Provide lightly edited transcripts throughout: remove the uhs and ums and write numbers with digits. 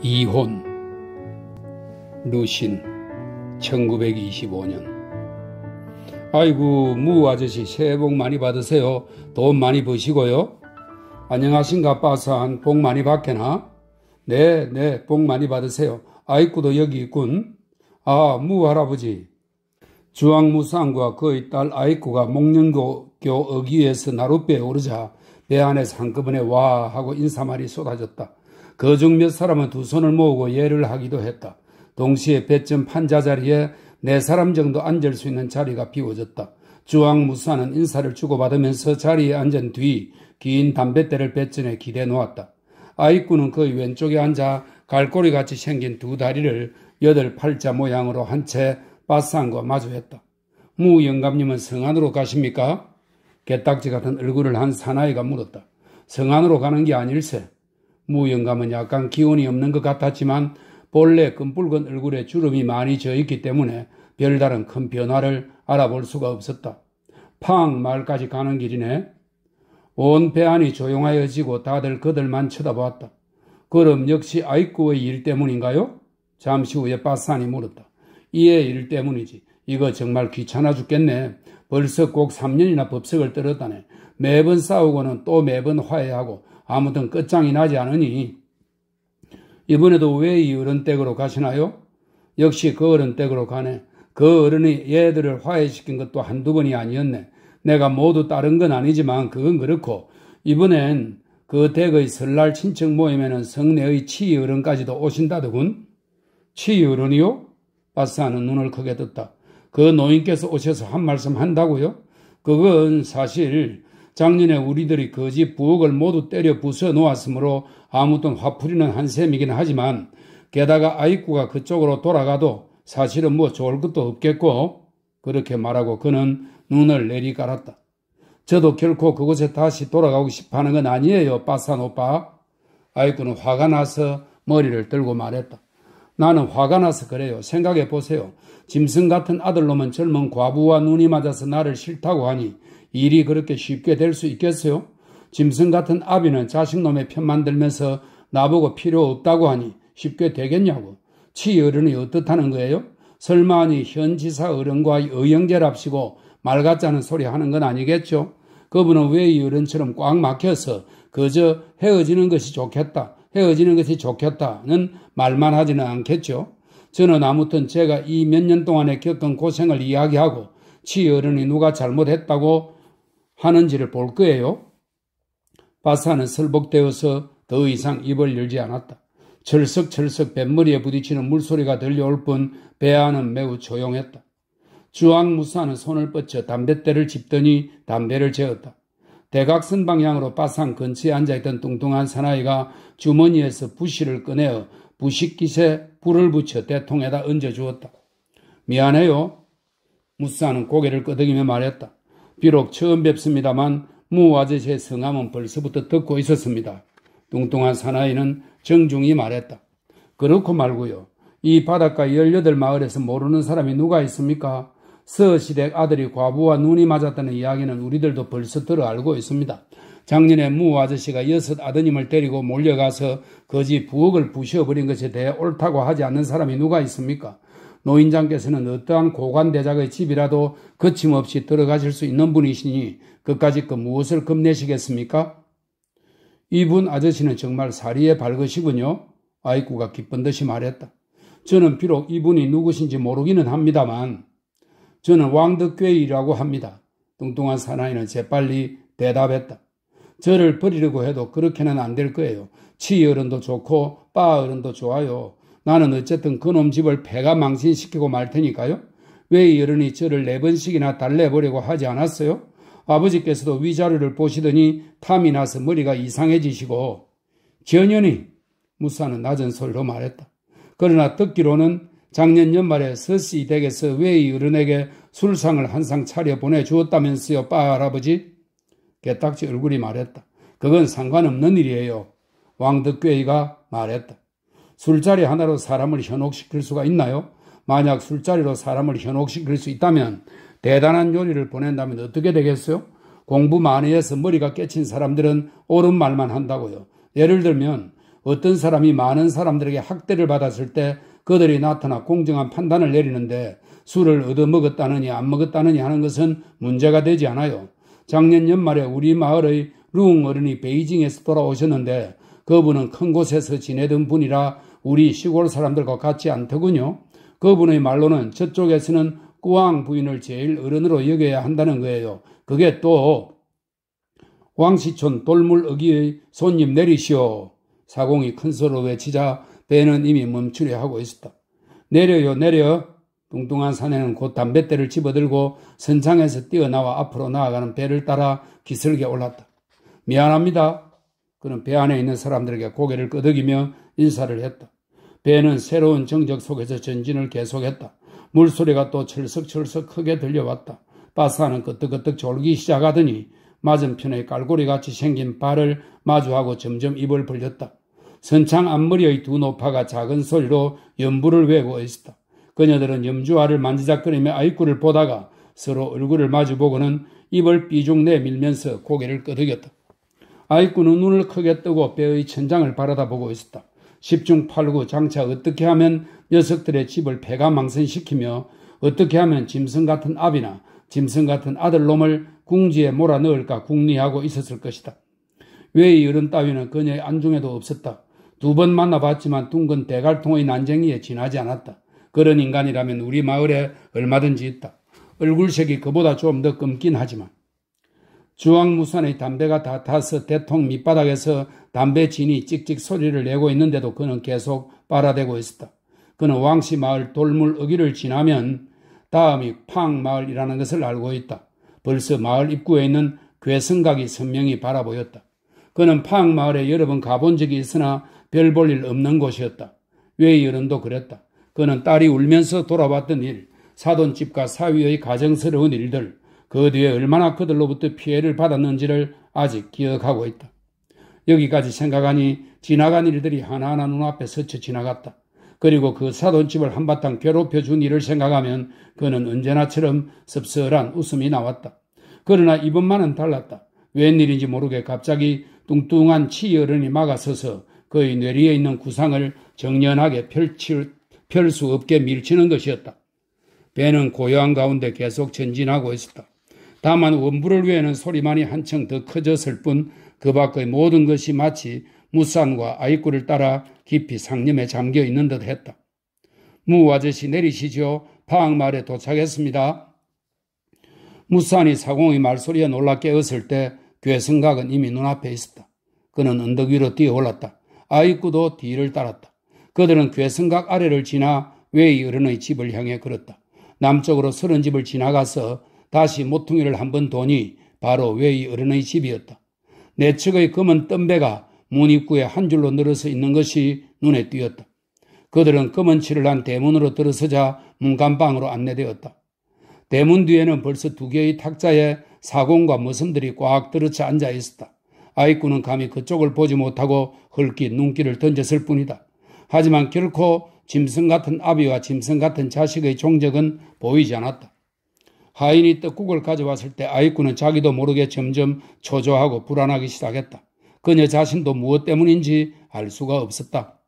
이혼 루신 1925년. 아이고 무 아저씨 새해 복 많이 받으세요. 돈 많이 버시고요. 안녕하신가 빠산 복 많이 받게나? 네 복 많이 받으세요. 아이쿠도 여기 있군. 아 무 할아버지. 주왕무쌍과 그의 딸 아이쿠가 목련교 어귀에서 나룻배에 오르자 배 안에서 한꺼번에 와 하고 인사말이 쏟아졌다. 그중 몇 사람은 두 손을 모으고 예를 하기도 했다. 동시에 배점 판자 자리에 4사람 정도 앉을 수 있는 자리가 비워졌다. 주왕무사는 인사를 주고받으면서 자리에 앉은 뒤 긴 담뱃대를 배전에 기대 놓았다. 아이쿠는 그의 왼쪽에 앉아 갈고리같이 생긴 두 다리를 8팔자 모양으로 한 채 바스한과 마주했다. 무 영감님은 성안으로 가십니까? 개딱지 같은 얼굴을 한 사나이가 물었다. 성안으로 가는 게 아닐세. 무 영감은 약간 기운이 없는 것 같았지만 본래 금붉은 얼굴에 주름이 많이 져있기 때문에 별다른 큰 변화를 알아볼 수가 없었다. 팡 마을까지 가는 길이네. 온 배 안이 조용하여지고 다들 그들만 쳐다보았다. 그럼 역시 아이쿠의 일 때문인가요? 잠시 후에 바산이 물었다. 이의 일 때문이지. 이거 정말 귀찮아 죽겠네. 벌써 꼭 3년이나 법석을 떨었다네. 매번 싸우고는 또 매번 화해하고 아무튼 끝장이 나지 않으니. 이번에도 왜 이 어른 댁으로 가시나요? 역시 그 어른 댁으로 가네. 그 어른이 얘들을 화해시킨 것도 한두 번이 아니었네. 내가 모두 따른 건 아니지만 그건 그렇고 이번엔 그 댁의 설날 친척 모임에는 성내의 치이 어른까지도 오신다더군. 치이 어른이요? 바스하는 눈을 크게 떴다. 그 노인께서 오셔서 한 말씀 한다고요? 그건 사실 작년에 우리들이 그 집 부엌을 모두 때려 부숴 놓았으므로 아무튼 화풀이는 한 셈이긴 하지만 게다가 아이쿠가 그쪽으로 돌아가도 사실은 뭐 좋을 것도 없겠고. 그렇게 말하고 그는 눈을 내리깔았다. 저도 결코 그곳에 다시 돌아가고 싶어하는 건 아니에요, 바산 오빠. 아이쿠는 화가 나서 머리를 들고 말했다. 나는 화가 나서 그래요. 생각해 보세요. 짐승 같은 아들놈은 젊은 과부와 눈이 맞아서 나를 싫다고 하니 일이 그렇게 쉽게 될 수 있겠어요? 짐승 같은 아비는 자식놈의 편만 들면서 나보고 필요 없다고 하니 쉽게 되겠냐고. 치 어른이 어떻다는 거예요? 설마니 현 지사 어른과 의형제랍시고 말 같지 않은 소리 하는 건 아니겠죠? 그분은 왜 이 어른처럼 꽉 막혀서 그저 헤어지는 것이 좋겠다는 말만 하지는 않겠죠? 저는 아무튼 제가 이 몇 년 동안에 겪은 고생을 이야기하고 치 어른이 누가 잘못했다고 하는지를 볼 거예요. 바사는 설복되어서 더 이상 입을 열지 않았다. 철썩철썩 뱃머리에 부딪히는 물소리가 들려올 뿐 배 안은 매우 조용했다. 주왕무사는 손을 뻗쳐 담뱃대를 집더니 담배를 재었다. 대각선 방향으로 바산 근처에 앉아있던 뚱뚱한 사나이가 주머니에서 부시를 꺼내어 부식깃에 불을 붙여 대통에다 얹어주었다. 미안해요. 무사는 고개를 끄덕이며 말했다. 비록 처음 뵙습니다만 무 아저씨의 성함은 벌써부터 듣고 있었습니다. 뚱뚱한 사나이는 정중히 말했다. 그렇고 말고요. 이 바닷가 18마을에서 모르는 사람이 누가 있습니까? 서시댁 아들이 과부와 눈이 맞았다는 이야기는 우리들도 벌써 들어 알고 있습니다. 작년에 무 아저씨가 6 아드님을 데리고 몰려가서 그 집 부엌을 부셔버린 것에 대해 옳다고 하지 않는 사람이 누가 있습니까? 노인장께서는 어떠한 고관대작의 집이라도 거침없이 들어가실 수 있는 분이시니 그까짓 그 무엇을 겁내시겠습니까? 이분 아저씨는 정말 사리에 밝으시군요. 아이쿠가 기쁜 듯이 말했다. 저는 비록 이분이 누구신지 모르기는 합니다만 저는 왕덕괴이라고 합니다. 뚱뚱한 사나이는 재빨리 대답했다. 저를 버리려고 해도 그렇게는 안 될 거예요. 치 어른도 좋고 빠 어른도 좋아요. 나는 어쨌든 그놈 집을 폐가 망신시키고 말 테니까요. 왜 이 어른이 저를 4번씩이나 달래보려고 하지 않았어요? 아버지께서도 위자료를 보시더니 탐이 나서 머리가 이상해지시고. 전현이, 무사는 낮은 소리로 말했다. 그러나 듣기로는 작년 연말에 서씨 댁에서 왜 이 어른에게 술상을 한 상 차려 보내주었다면서요, 빠 할아버지? 개딱지 얼굴이 말했다. 그건 상관없는 일이에요. 왕덕괴이가 말했다. 술자리 하나로 사람을 현혹시킬 수가 있나요? 만약 술자리로 사람을 현혹시킬 수 있다면 대단한 요리를 보낸다면 어떻게 되겠어요? 공부 많이 해서 머리가 깨친 사람들은 옳은 말만 한다고요. 예를 들면 어떤 사람이 많은 사람들에게 학대를 받았을 때 그들이 나타나 공정한 판단을 내리는데 술을 얻어먹었다느니 안 먹었다느니 하는 것은 문제가 되지 않아요. 작년 연말에 우리 마을의 룽 어른이 베이징에서 돌아오셨는데 그분은 큰 곳에서 지내던 분이라 우리 시골 사람들과 같지 않더군요. 그분의 말로는 저쪽에서는 꾸왕 부인을 제일 어른으로 여겨야 한다는 거예요. 그게 또 왕시촌 돌물어기의 손님 내리시오. 사공이 큰 소리로 외치자 배는 이미 멈추려 하고 있었다. 내려요 내려. 뚱뚱한 사내는 곧 담뱃대를 집어들고 선창에서 뛰어나와 앞으로 나아가는 배를 따라 기슭에 올랐다. 미안합니다. 그는 배 안에 있는 사람들에게 고개를 끄덕이며 인사를 했다. 배는 새로운 정적 속에서 전진을 계속했다. 물소리가 또 철썩철썩 크게 들려왔다. 바사는 끄떡끄떡 졸기 시작하더니 맞은편의 깔고리같이 생긴 발을 마주하고 점점 입을 벌렸다. 선창 앞머리의 두 노파가 작은 소리로 연부를 외우고 있었다. 그녀들은 염주알을 만지작거리며 아이꾸를 보다가 서로 얼굴을 마주보고는 입을 삐죽 내밀면서 고개를 끄덕였다. 아이꾸는 눈을 크게 뜨고 배의 천장을 바라다보고 있었다. 10중 8구 장차 어떻게 하면 녀석들의 집을 폐가 망신시키며 어떻게 하면 짐승 같은 아비나 짐승 같은 아들놈을 궁지에 몰아넣을까 궁리하고 있었을 것이다. 외의 어른 따위는 그녀의 안중에도 없었다. 2번 만나봤지만 둥근 대갈통의 난쟁이에 지나지 않았다. 그런 인간이라면 우리 마을에 얼마든지 있다. 얼굴색이 그보다 좀 더 검긴 하지만. 주황무산의 담배가 다 타서 대통 밑바닥에서 담배 진이 찍찍 소리를 내고 있는데도 그는 계속 빨아대고 있었다. 그는 왕씨 마을 돌물어기를 지나면 다음이 팡마을이라는 것을 알고 있다. 벌써 마을 입구에 있는 괴성각이 선명히 바라보였다. 그는 팡마을에 여러 번 가본 적이 있으나 별 볼 일 없는 곳이었다. 외의 어른도 그랬다. 그는 딸이 울면서 돌아왔던 일, 사돈집과 사위의 가정스러운 일들, 그 뒤에 얼마나 그들로부터 피해를 받았는지를 아직 기억하고 있다. 여기까지 생각하니 지나간 일들이 하나하나 눈앞에 스쳐 지나갔다. 그리고 그 사돈집을 한바탕 괴롭혀준 일을 생각하면 그는 언제나처럼 씁쓸한 웃음이 나왔다. 그러나 이번만은 달랐다. 웬일인지 모르게 갑자기 뚱뚱한 치어른이 막아서서 그의 뇌리에 있는 구상을 정연하게 펼 수 없게 밀치는 것이었다. 배는 고요한 가운데 계속 전진하고 있었다. 다만 원부를 외에는 소리만이 한층 더 커졌을 뿐 그 밖의 모든 것이 마치 무산과 아이꾸를 따라 깊이 상념에 잠겨 있는 듯 했다. 무 아저씨 내리시죠. 파악마을에 도착했습니다. 무산이 사공의 말소리에 놀라 깨었을 때 괴성각은 이미 눈앞에 있었다. 그는 언덕 위로 뛰어올랐다. 아이꾸도 뒤를 따랐다. 그들은 괴성각 아래를 지나 외의 어른의 집을 향해 걸었다. 남쪽으로 서른 집을 지나가서 다시 모퉁이를 한번 도니 바로 외의 어른의 집이었다. 내측의 검은 덤배가 문 입구에 한 줄로 늘어서 있는 것이 눈에 띄었다. 그들은 검은 칠을 한 대문으로 들어서자 문간방으로 안내되었다. 대문 뒤에는 벌써 2개의 탁자에 사공과 머슴들이 꽉 들어쳐 앉아 있었다. 아이꾸는 감히 그쪽을 보지 못하고 헐깃 눈길을 던졌을 뿐이다. 하지만 결코 짐승 같은 아비와 짐승 같은 자식의 종적은 보이지 않았다. 하인이 떡국을 가져왔을 때 아이꾸는 자기도 모르게 점점 초조하고 불안하기 시작했다. 그녀 자신도 무엇 때문인지 알 수가 없었다.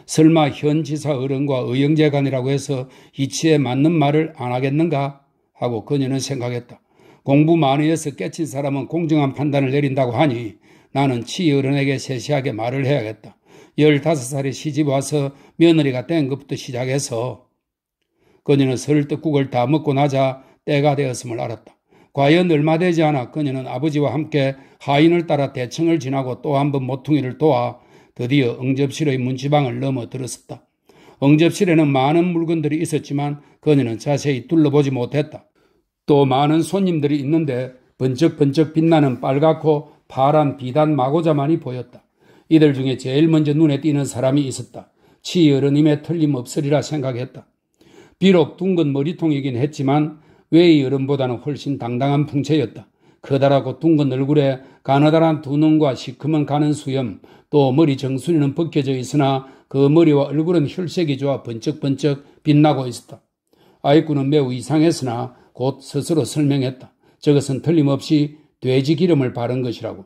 설마 현 지사 어른과 의형제간이라고 해서 이치에 맞는 말을 안 하겠는가 하고 그녀는 생각했다. 공부 많이 해서 깨친 사람은 공정한 판단을 내린다고 하니 나는 치 어른에게 세시하게 말을 해야겠다. 15살에 시집 와서 며느리가 된 것부터 시작해서 그녀는 설떡국을 다 먹고 나자 때가 되었음을 알았다. 과연 얼마 되지 않아 그녀는 아버지와 함께 하인을 따라 대청을 지나고 또 한 번 모퉁이를 도와 드디어 응접실의 문지방을 넘어들었었다. 응접실에는 많은 물건들이 있었지만 그녀는 자세히 둘러보지 못했다. 또 많은 손님들이 있는데 번쩍번쩍 빛나는 빨갛고 파란 비단 마고자만이 보였다. 이들 중에 제일 먼저 눈에 띄는 사람이 있었다. 치 어른임에 틀림없으리라 생각했다. 비록 둥근 머리통이긴 했지만 외의 어른보다는 훨씬 당당한 풍채였다. 커다랗고 둥근 얼굴에 가느다란 두 눈과 시커먼 가는 수염, 또 머리 정수리는 벗겨져 있으나 그 머리와 얼굴은 혈색이 좋아 번쩍번쩍 빛나고 있었다. 아이꾸는 매우 이상했으나 곧 스스로 설명했다. 저것은 틀림없이 돼지 기름을 바른 것이라고.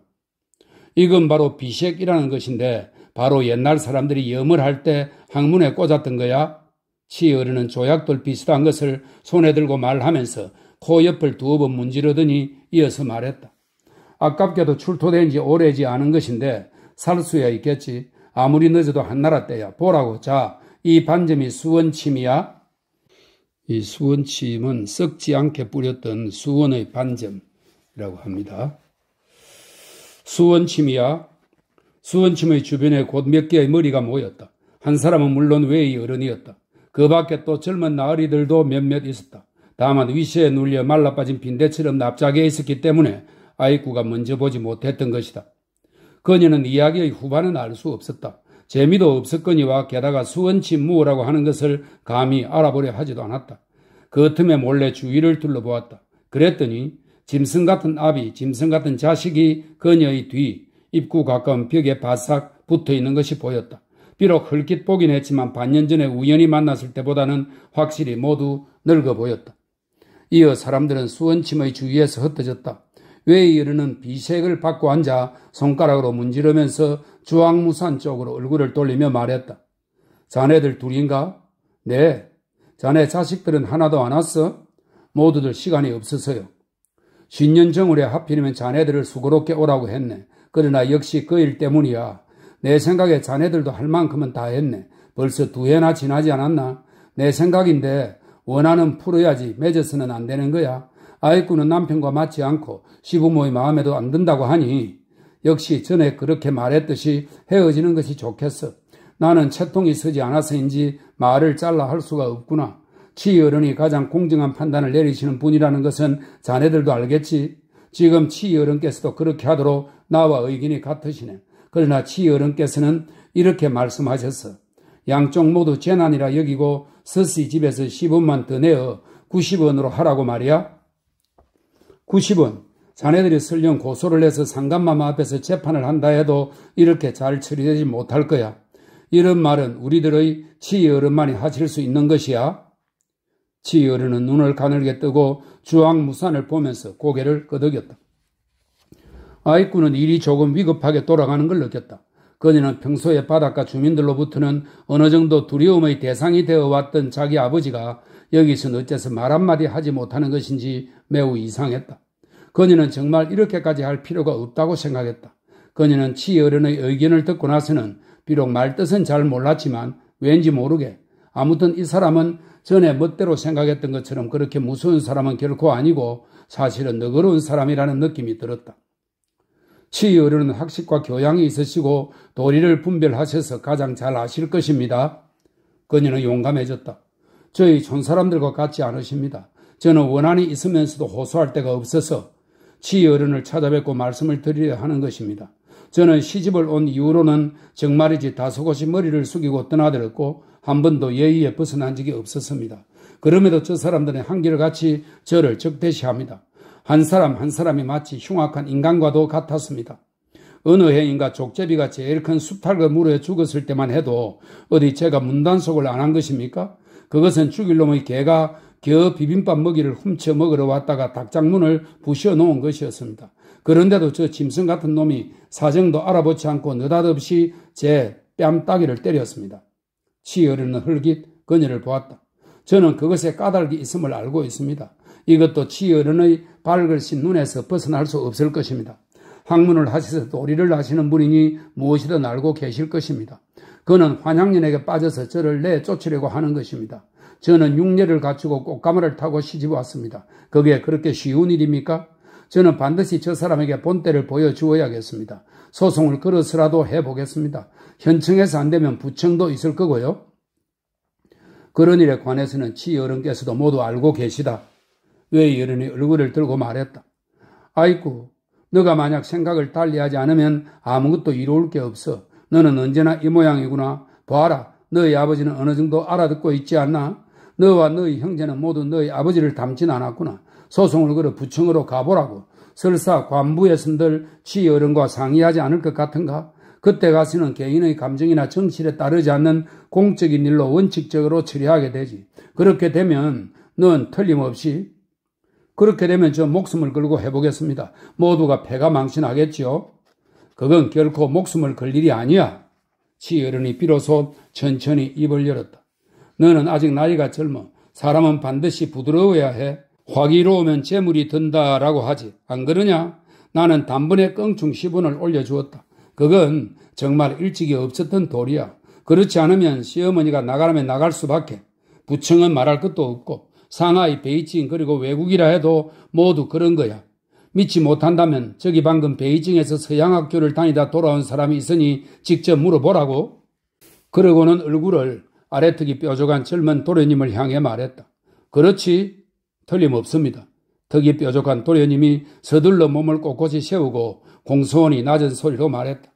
이건 바로 비색이라는 것인데 바로 옛날 사람들이 염을 할 때 항문에 꽂았던 거야. 치어른은 조약돌 비슷한 것을 손에 들고 말하면서 코 옆을 두어 번 문지르더니 이어서 말했다. 아깝게도 출토된 지 오래지 않은 것인데 살 수야 있겠지. 아무리 늦어도 한나라 때야. 보라고. 자, 이 반점이 수원침이야. 이 수원침은 썩지 않게 뿌렸던 수원의 반점이라고 합니다. 수원침이야. 수원침의 주변에 곧 몇 개의 머리가 모였다. 한 사람은 물론 외의 어른이었다. 그 밖에 또 젊은 나으리들도 몇몇 있었다. 다만 위시에 눌려 말라빠진 빈대처럼 납작해 있었기 때문에 아이쿠가 먼저 보지 못했던 것이다. 그녀는 이야기의 후반은 알 수 없었다. 재미도 없었거니와 게다가 수원침무라고 하는 것을 감히 알아보려 하지도 않았다. 그 틈에 몰래 주위를 둘러보았다. 그랬더니 짐승 같은 아비, 짐승 같은 자식이 그녀의 뒤 입구 가까운 벽에 바싹 붙어있는 것이 보였다. 비록 헐깃 보긴 했지만 반년 전에 우연히 만났을 때보다는 확실히 모두 늙어 보였다. 이어 사람들은 수원침의 주위에서 흩어졌다. 외의 어른은 비색을 받고 앉아 손가락으로 문지르면서 주황무산 쪽으로 얼굴을 돌리며 말했다. 자네들 둘인가? 네. 자네 자식들은 하나도 안 왔어? 모두들 시간이 없어서요. 50년 정월에 하필이면 자네들을 수고롭게 오라고 했네. 그러나 역시 그 일 때문이야. 내 생각에 자네들도 할 만큼은 다 했네. 벌써 2해나 지나지 않았나? 내 생각인데 원하는 풀어야지 맺어서는 안 되는 거야. 아이쿠는 남편과 맞지 않고 시부모의 마음에도 안 든다고 하니 역시 전에 그렇게 말했듯이 헤어지는 것이 좋겠어. 나는 채통이 서지 않아서인지 말을 잘라 할 수가 없구나. 치어른이 가장 공정한 판단을 내리시는 분이라는 것은 자네들도 알겠지. 지금 치어른께서도 그렇게 하도록 나와 의견이 같으시네. 그러나 치어른께서는 이렇게 말씀하셨어. 양쪽 모두 재난이라 여기고 서씨 집에서 10원만 더 내어 90원으로 하라고 말이야. 90원. 자네들이 설령 고소를 해서 상간마마 앞에서 재판을 한다 해도 이렇게 잘 처리되지 못할 거야. 이런 말은 우리들의 치어른만이 하실 수 있는 것이야. 치어른은 눈을 가늘게 뜨고 주황무산을 보면서 고개를 끄덕였다. 아이쿠는 일이 조금 위급하게 돌아가는 걸 느꼈다. 그녀는 평소에 바닷가 주민들로부터는 어느 정도 두려움의 대상이 되어왔던 자기 아버지가 여기서 어째서 말 한마디 하지 못하는 것인지 매우 이상했다. 그녀는 정말 이렇게까지 할 필요가 없다고 생각했다. 그녀는 치어른의 의견을 듣고 나서는 비록 말뜻은 잘 몰랐지만 왠지 모르게 아무튼 이 사람은 전에 멋대로 생각했던 것처럼 그렇게 무서운 사람은 결코 아니고 사실은 너그러운 사람이라는 느낌이 들었다. 치어른은 학식과 교양이 있으시고 도리를 분별하셔서 가장 잘 아실 것입니다. 그녀는 용감해졌다. 저희 촌사람들과 같지 않으십니다. 저는 원한이 있으면서도 호소할 데가 없어서 치어른을 찾아뵙고 말씀을 드리려 하는 것입니다. 저는 시집을 온 이후로는 정말이지 다소곳이 머리를 숙이고 떠나들었고 한 번도 예의에 벗어난 적이 없었습니다. 그럼에도 저 사람들은 한결같이 저를 적대시합니다. 한 사람 한 사람이 마치 흉악한 인간과도 같았습니다. 어느 해인가 족제비가 제일 큰 수탉의 물에 죽었을 때만 해도 어디 제가 문단속을 안 한 것입니까? 그것은 죽일 놈의 개가 겨우 비빔밥 먹이를 훔쳐 먹으러 왔다가 닭장문을 부셔 놓은 것이었습니다. 그런데도 저 짐승 같은 놈이 사정도 알아보지 않고 느닷없이 제 뺨따기를 때렸습니다. 치어른은 헐깃 그녀를 보았다. 저는 그것에 까닭이 있음을 알고 있습니다. 이것도 치어른의 발글신 눈에서 벗어날 수 없을 것입니다. 학문을 하셔서 도리를 하시는 분이니 무엇이든 알고 계실 것입니다. 그는 환양년에게 빠져서 저를 내쫓으려고 하는 것입니다. 저는 6년을 갖추고 꽃가마를 타고 시집 왔습니다. 그게 그렇게 쉬운 일입니까? 저는 반드시 저 사람에게 본때를 보여주어야겠습니다. 소송을 걸어서라도 해보겠습니다. 현청에서 안 되면 부청도 있을 거고요. 그런 일에 관해서는 치어른께서도 모두 알고 계시다. 외의 어른이 얼굴을 들고 말했다. 아이쿠, 너가 만약 생각을 달리하지 않으면 아무것도 이루을 게 없어. 너는 언제나 이 모양이구나. 봐라, 너희 아버지는 어느 정도 알아듣고 있지 않나? 너와 너희 형제는 모두 너희 아버지를 닮진 않았구나. 소송을 걸어 부청으로 가보라고. 설사 관부에선들 치어른과 상의하지 않을 것 같은가? 그때 가서는 개인의 감정이나 정실에 따르지 않는 공적인 일로 원칙적으로 처리하게 되지. 그렇게 되면 넌 틀림없이 그렇게 되면 저 목숨을 걸고 해보겠습니다. 모두가 패가 망신하겠지요. 그건 결코 목숨을 걸 일이 아니야. 치어른이 비로소 천천히 입을 열었다. 너는 아직 나이가 젊어. 사람은 반드시 부드러워야 해. 화기로우면 재물이 든다라고 하지. 안 그러냐? 나는 단번에 껑충 10원을 올려주었다. 그건 정말 일찍이 없었던 도리야. 그렇지 않으면 시어머니가 나가라면 나갈 수밖에. 부청은 말할 것도 없고 상하이, 베이징 그리고 외국이라 해도 모두 그런 거야. 믿지 못한다면 저기 방금 베이징에서 서양학교를 다니다 돌아온 사람이 있으니 직접 물어보라고. 그러고는 얼굴을 아래턱이 뾰족한 젊은 도련님을 향해 말했다. 그렇지, 틀림없습니다. 턱이 뾰족한 도련님이 서둘러 몸을 꼿꼿이 세우고 공손히 낮은 소리로 말했다.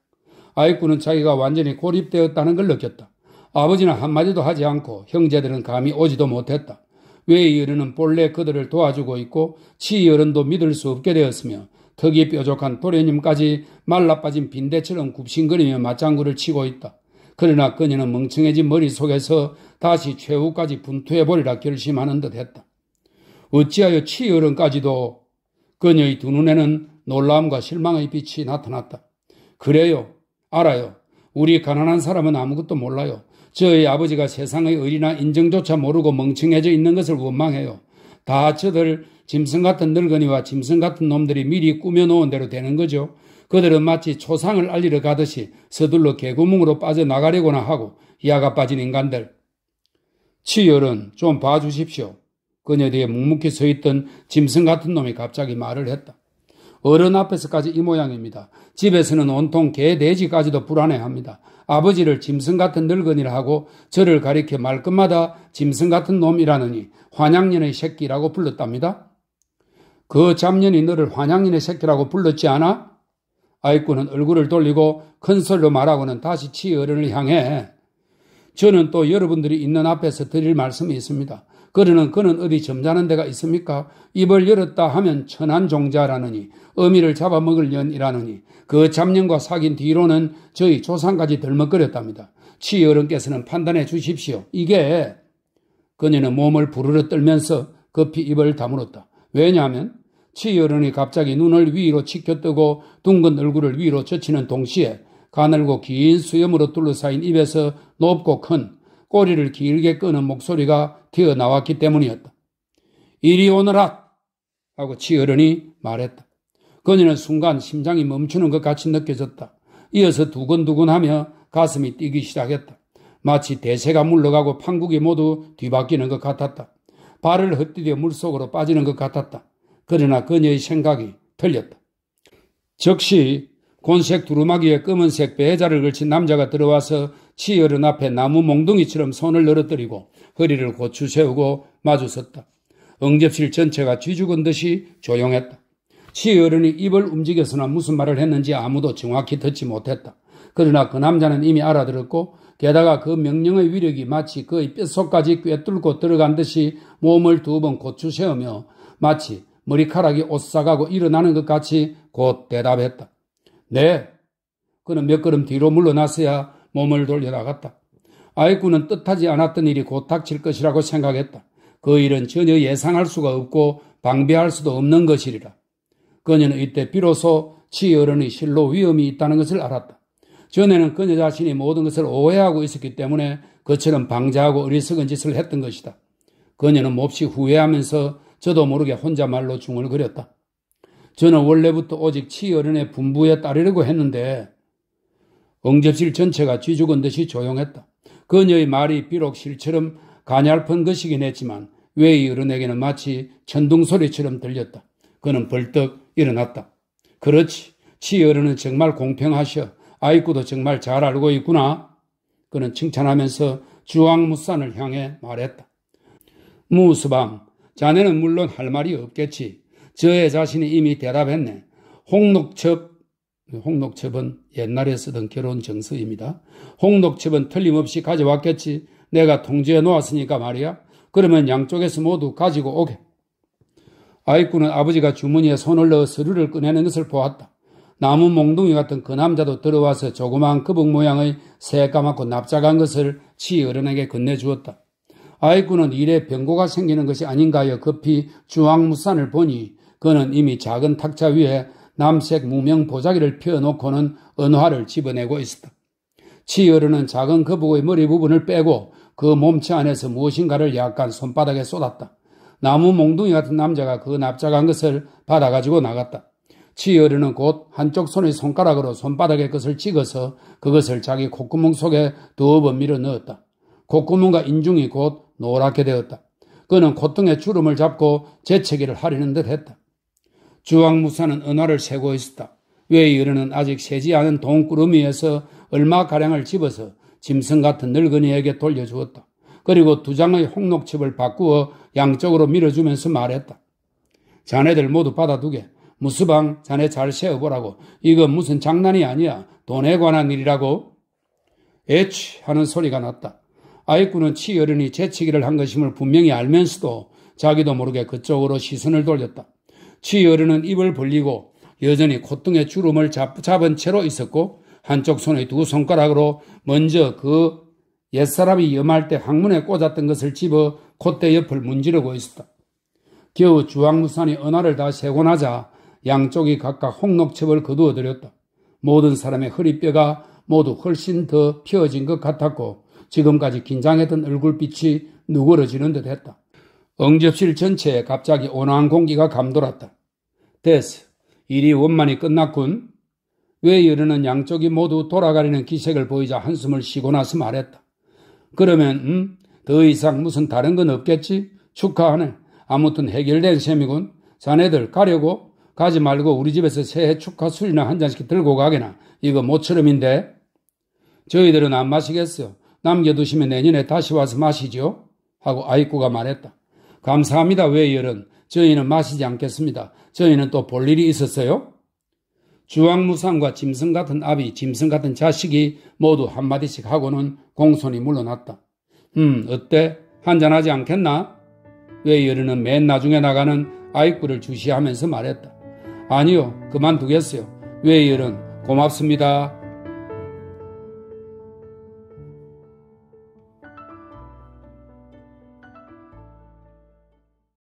아이쿠는 자기가 완전히 고립되었다는 걸 느꼈다. 아버지는 한마디도 하지 않고 형제들은 감히 오지도 못했다. 외이 어른은 본래 그들을 도와주고 있고 치이 어른도 믿을 수 없게 되었으며 턱이 뾰족한 도련님까지 말라빠진 빈대처럼 굽신거리며 맞장구를 치고 있다. 그러나 그녀는 멍청해진 머릿속에서 다시 최후까지 분투해버리라 결심하는 듯했다. 어찌하여 치이 어른까지도. 그녀의 두 눈에는 놀라움과 실망의 빛이 나타났다. 그래요. 알아요. 우리 가난한 사람은 아무것도 몰라요. 저희 아버지가 세상의 의리나 인정조차 모르고 멍청해져 있는 것을 원망해요. 다 저들 짐승 같은 늙은이와 짐승 같은 놈들이 미리 꾸며놓은 대로 되는 거죠. 그들은 마치 초상을 알리러 가듯이 서둘러 개구멍으로 빠져나가려고나 하고 야가 빠진 인간들. 치열은 좀 봐주십시오. 그녀 뒤에 묵묵히 서있던 짐승 같은 놈이 갑자기 말을 했다. 어른 앞에서까지 이 모양입니다. 집에서는 온통 개, 돼지까지도 불안해합니다. 아버지를 짐승 같은 늙은이라 하고 저를 가리켜 말끝마다 짐승 같은 놈이라느니 환양년의 새끼라고 불렀답니다. 그 잡년이 너를 환양년의 새끼라고 불렀지 않아? 아이쿠는 얼굴을 돌리고 큰 소리로 말하고는 다시 치이 어른을 향해 저는 또 여러분들이 있는 앞에서 드릴 말씀이 있습니다. 그러는 그는 어디 점잖은 데가 있습니까? 입을 열었다 하면 천한 종자라느니 어미를 잡아먹을 년이라느니 그 잡년과 사귄 뒤로는 저희 조상까지 덜먹거렸답니다. 치이 어른께서는 판단해 주십시오. 이게 그녀는 몸을 부르르 떨면서 급히 입을 다물었다. 왜냐하면 치이 어른이 갑자기 눈을 위로 치켜뜨고 둥근 얼굴을 위로 젖히는 동시에 가늘고 긴 수염으로 둘러싸인 입에서 높고 큰 꼬리를 길게 끄는 목소리가 튀어나왔기 때문이었다. 이리 오너라! 하고 치이 어른이 말했다. 그녀는 순간 심장이 멈추는 것 같이 느껴졌다. 이어서 두근두근하며 가슴이 뛰기 시작했다. 마치 대세가 물러가고 판국이 모두 뒤바뀌는 것 같았다. 발을 헛디뎌 물속으로 빠지는 것 같았다. 그러나 그녀의 생각이 틀렸다. 즉시 곤색 두루마기에 검은색 배자를 걸친 남자가 들어와서 치이 어른 앞에 나무 몽둥이처럼 손을 늘어뜨리고 허리를 고추 세우고 마주섰다. 응접실 전체가 쥐죽은 듯이 조용했다. 치이 어른이 입을 움직여서나 무슨 말을 했는지 아무도 정확히 듣지 못했다. 그러나 그 남자는 이미 알아들었고 게다가 그 명령의 위력이 마치 그의 뼛속까지 꿰뚫고 들어간 듯이 몸을 두 번 고추 세우며 마치 머리카락이 오싹하고 일어나는 것 같이 곧 대답했다. 네. 그는 몇 걸음 뒤로 물러났어야 몸을 돌려나갔다. 아이쿠는 뜻하지 않았던 일이 곧 닥칠 것이라고 생각했다. 그 일은 전혀 예상할 수가 없고 방비할 수도 없는 것이리라. 그녀는 이때 비로소 치이 어른의 실로 위험이 있다는 것을 알았다. 전에는 그녀 자신이 모든 것을 오해하고 있었기 때문에 그처럼 방자하고 어리석은 짓을 했던 것이다. 그녀는 몹시 후회하면서 저도 모르게 혼자말로 중얼거렸다. 저는 원래부터 오직 치이 어른의 분부에 따르려고 했는데 응접실 전체가 쥐죽은 듯이 조용했다. 그녀의 말이 비록 실처럼 가냘픈 것이긴 했지만 외이 어른에게는 마치 천둥소리처럼 들렸다. 그는 벌떡 일어났다. 그렇지. 치이 어른은 정말 공평하셔. 아이쿠도 정말 잘 알고 있구나. 그는 칭찬하면서 주황무산을 향해 말했다. 무스방, 자네는 물론 할 말이 없겠지. 저의 자신이 이미 대답했네. 홍록첩은 옛날에 쓰던 결혼 정서입니다. 홍록첩은 틀림없이 가져왔겠지. 내가 통지해 놓았으니까 말이야. 그러면 양쪽에서 모두 가지고 오게. 아이쿠는 아버지가 주머니에 손을 넣어 서류를 꺼내는 것을 보았다. 나무 몽둥이 같은 그 남자도 들어와서 조그마한 거북 모양의 새까맣고 납작한 것을 치이 어른에게 건네주었다. 아이쿠는 일에 병고가 생기는 것이 아닌가 하여 급히 주황무산을 보니 그는 이미 작은 탁자 위에 남색 무명 보자기를 펴놓고는 은화를 집어내고 있었다. 치어른은 작은 거북의 머리 부분을 빼고 그 몸체 안에서 무엇인가를 약간 손바닥에 쏟았다. 나무 몽둥이 같은 남자가 그 납작한 것을 받아가지고 나갔다. 치어른은 곧 한쪽 손의 손가락으로 손바닥의 것을 찍어서 그것을 자기 콧구멍 속에 두어 번 밀어 넣었다. 콧구멍과 인중이 곧 노랗게 되었다. 그는 콧등에 주름을 잡고 재채기를 하려는 듯 했다. 주황무사는 은화를 세고 있었다. 웨이어른은 아직 세지 않은 동구름이에서 얼마가량을 집어서 짐승 같은 늙은이에게 돌려주었다. 그리고 두 장의 홍록칩을 바꾸어 양쪽으로 밀어주면서 말했다. 자네들 모두 받아두게. 무스방 자네 잘 세어보라고. 이건 무슨 장난이 아니야. 돈에 관한 일이라고. 에취 하는 소리가 났다. 아이쿠는 치어른이 재치기를 한 것임을 분명히 알면서도 자기도 모르게 그쪽으로 시선을 돌렸다. 치어른은 입을 벌리고 여전히 콧등에 주름을 잡은 채로 있었고 한쪽 손의 두 손가락으로 먼저 그 옛사람이 염할 때 항문에 꽂았던 것을 집어 콧대 옆을 문지르고 있었다. 겨우 주황무산이 은화를 다 세고 나자 양쪽이 각각 홍록첩을 거두어들였다. 모든 사람의 허리뼈가 모두 훨씬 더 펴진 것 같았고 지금까지 긴장했던 얼굴빛이 누그러지는 듯 했다. 응접실 전체에 갑자기 온화한 공기가 감돌았다. 됐어. 일이 원만히 끝났군. 웨이어른은 양쪽이 모두 돌아가려는 기색을 보이자 한숨을 쉬고 나서 말했다. 그러면 더 이상 무슨 다른 건 없겠지? 축하하네. 아무튼 해결된 셈이군. 자네들 가려고? 가지 말고 우리 집에서 새해 축하 술이나 한 잔씩 들고 가게나. 이거 모처럼인데. 저희들은 안 마시겠어. 남겨두시면 내년에 다시 와서 마시죠. 하고 아이쿠가 말했다. 감사합니다, 웨이어른. 저희는 마시지 않겠습니다. 저희는 또 볼 일이 있었어요. 주황무상과 짐승 같은 아비, 짐승 같은 자식이 모두 한마디씩 하고는 공손히 물러났다. 어때? 한잔하지 않겠나? 웨이어른은 맨 나중에 나가는 아이쿠를 주시하면서 말했다. 아니요, 그만두겠어요. 웨이어른, 고맙습니다.